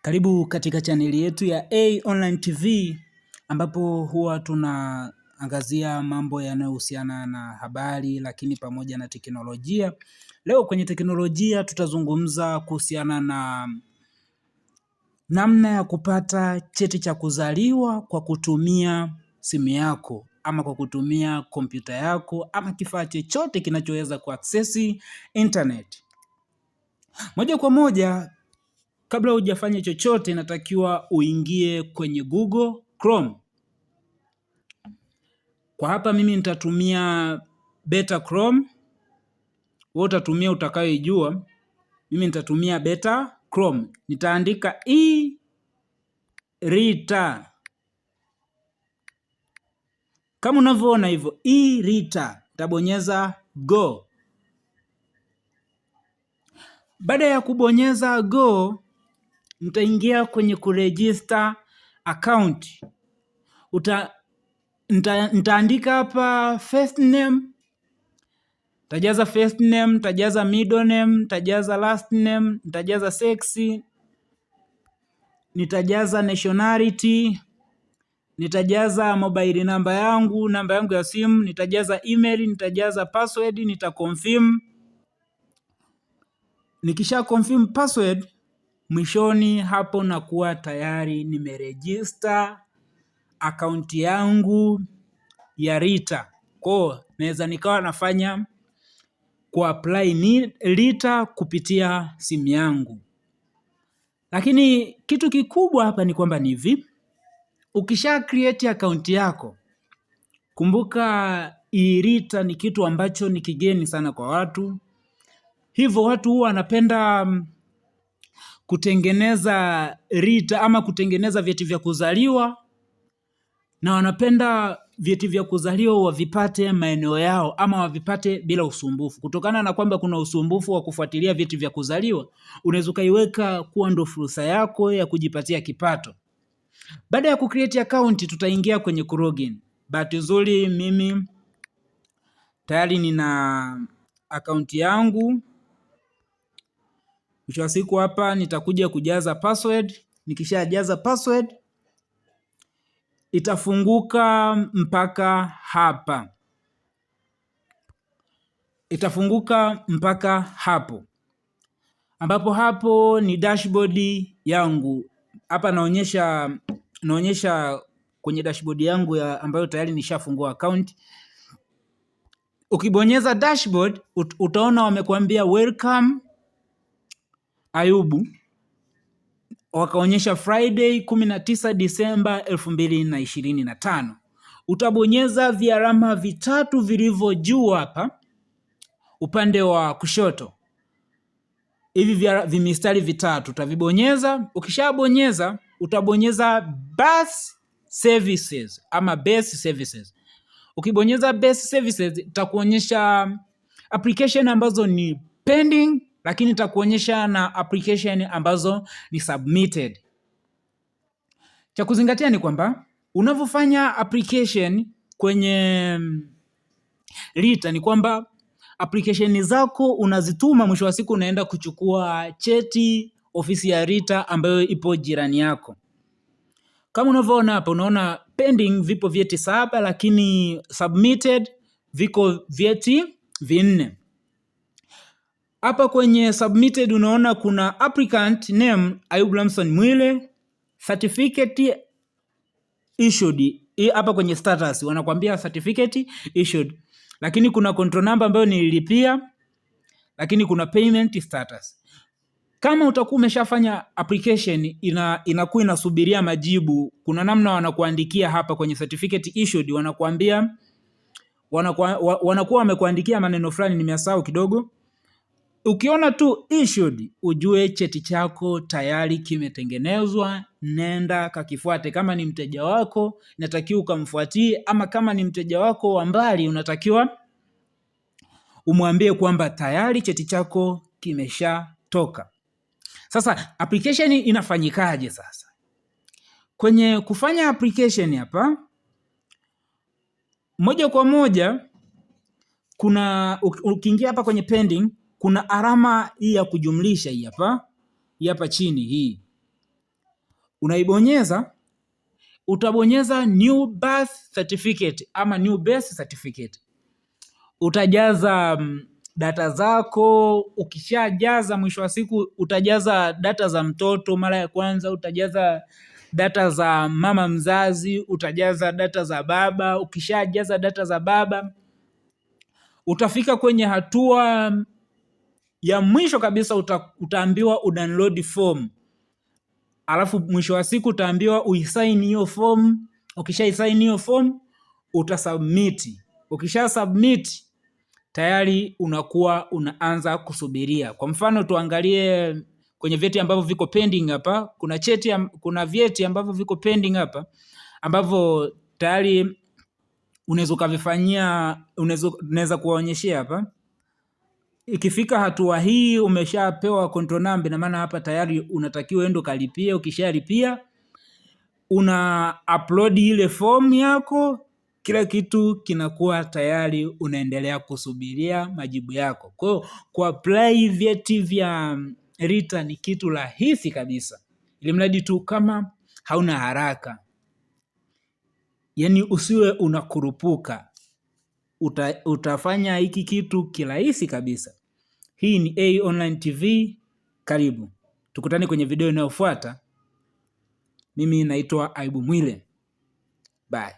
Karibu katika chaneli yetu ya A Online TV ambapo huwa tunaangazia mambo yanayohusiana na habari lakini pamoja na teknolojia. Leo kwenye teknolojia tutazungumza kuhusiana na namna ya kupata cheti cha kuzaliwa kwa kutumia simu yako ama kwa kutumia kompyuta yako ama kifaa chochote kinachoweza kuaccess internet. Moja kwa moja, kabla hujafanya chochote inatakiwa uingie kwenye Google Chrome. Kwa hapa mimi nitatumia Beta Chrome. Wewe utatumia utakayoijua. Mimi nitatumia Beta Chrome. Nitaandika e-reader. Kama unavyoona hivyo, e-reader. Nitabonyeza go. Baada ya kubonyeza go, nitaingia kwenye kuregister account. Nitaandika hapa first name, nitajaza first name, nitajaza middle name, nitajaza last name, nitajaza sex, nitajaza nationality, nitajaza mobile namba yangu ya simu, nitajaza email, nitajaza password, nitaconfirm. Nikisha confirm password, mwishoni hapo nakuwa tayari nimeregister akaunti yangu ya RITA. Kwa naweza nikawa nafanya kuapply RITA kupitia simu yangu. Lakini kitu kikubwa hapa ni kwamba ni hivi, ukisha create akaunti yako, kumbuka RITA ni kitu ambacho ni kigeni sana kwa watu. Hivyo watu huwa wanapenda kutengeneza RITA ama kutengeneza vyeti vya kuzaliwa, na wanapenda vyeti vya kuzaliwa wavipate maeneo yao ama wavipate bila usumbufu. Kutokana na kwamba kuna usumbufu wa kufuatilia vyeti vya kuzaliwa, unaweza ukaiweka kuwa ndo fursa yako ya kujipatia kipato. Baada ya kucreate account, tutaingia kwenye kulogin. Bahati nzuri mimi tayari nina account yangu. Mwisho wa siku hapa nitakuja kujaza password. Nikishajaza password itafunguka mpaka hapa. Itafunguka mpaka hapo. Ambapo hapo ni dashboard yangu. Hapa naonyesha kwenye dashboard yangu ambayo tayari nishafungua account. Ukibonyeza dashboard utaona wamekuambia welcome Ayubu. Wakaonyesha Friday 19 Disemba 2025. Utabonyeza vialama vitatu vilivyo juu hapa upande wa kushoto. Hivi vimistari vitatu utavibonyeza. Ukishabonyeza utabonyeza base services ama base services. Ukibonyeza base services itakuonyesha application ambazo ni pending, lakini itakuonyesha na application ambazo ni submitted. Cha kuzingatia ni kwamba unavyofanya application kwenye RITA ni kwamba application zako unazituma, mwisho wa siku unaenda kuchukua cheti ofisi ya RITA ambayo ipo jirani yako. Kama unavyoona hapa, unaona pending vipo vyeti 7, lakini submitted viko vyeti 4. Hapa kwenye submitted unaona kuna applicant name Ayubu Lamson Mwile, certificate issued. Hapa kwenye status wanakuambia certificate issued, lakini kuna control number ambayo nililipia, lakini kuna payment status. Kama utakuwa umeshafanya application inakuwa inasubiria majibu, kuna namna wanakuandikia hapa kwenye certificate issued, wanakuwa wamekuandikia maneno fulani nimeyasahau kidogo. Ukiona tu issued, ujue cheti chako tayari kimetengenezwa, nenda kakifuate. Kama ni mteja wako inatakiwa ukamfuatie, ama kama ni mteja wako wa mbali unatakiwa umwambie kwamba tayari cheti chako kimeshatoka. Sasa application inafanyikaje sasa? Kwenye kufanya application hapa, moja kwa moja ukiingia hapa kwenye pending, kuna alama hii ya kujumlisha hii hapa chini hii. Unaibonyeza, utabonyeza new birth certificate ama new birth certificate. Utajaza data zako. Ukishajaza, mwisho wa siku utajaza data za mtoto mara ya kwanza, utajaza data za mama mzazi, utajaza data za baba. Ukishajaza data za baba, utafika kwenye hatua ya mwisho kabisa, utaambiwa udownload form. Alafu mwisho wa siku utaambiwa uisign hiyo form. Ukisha hiyo form, utasubmit. Ukisha submit, tayari unakuwa unaanza kusubiria. Kwa mfano tuangalie kwenye vyeti ambavyo viko pending hapa. Kuna vyeti ambavyo viko pending hapa ambavyo tayari unaweza kuvifanyia, unaweza kuwaonyeshia hapa. Ikifika hatua hii umeshapewa control number, na maana hapa tayari unatakiwa endo kalipia. Ukishalipia, una upload ile form yako, kila kitu kinakuwa tayari, unaendelea kusubiria majibu yako. Kwa hiyo kuapply vyeti vya RITA ni kitu rahisi kabisa, ili mradi tu kama hauna haraka, yani usiwe unakurupuka, utafanya hiki kitu kirahisi kabisa. Hii ni A Online TV, karibu. Tukutane kwenye video inayofuata. Mimi naitwa Ayubu Mwile. Bye.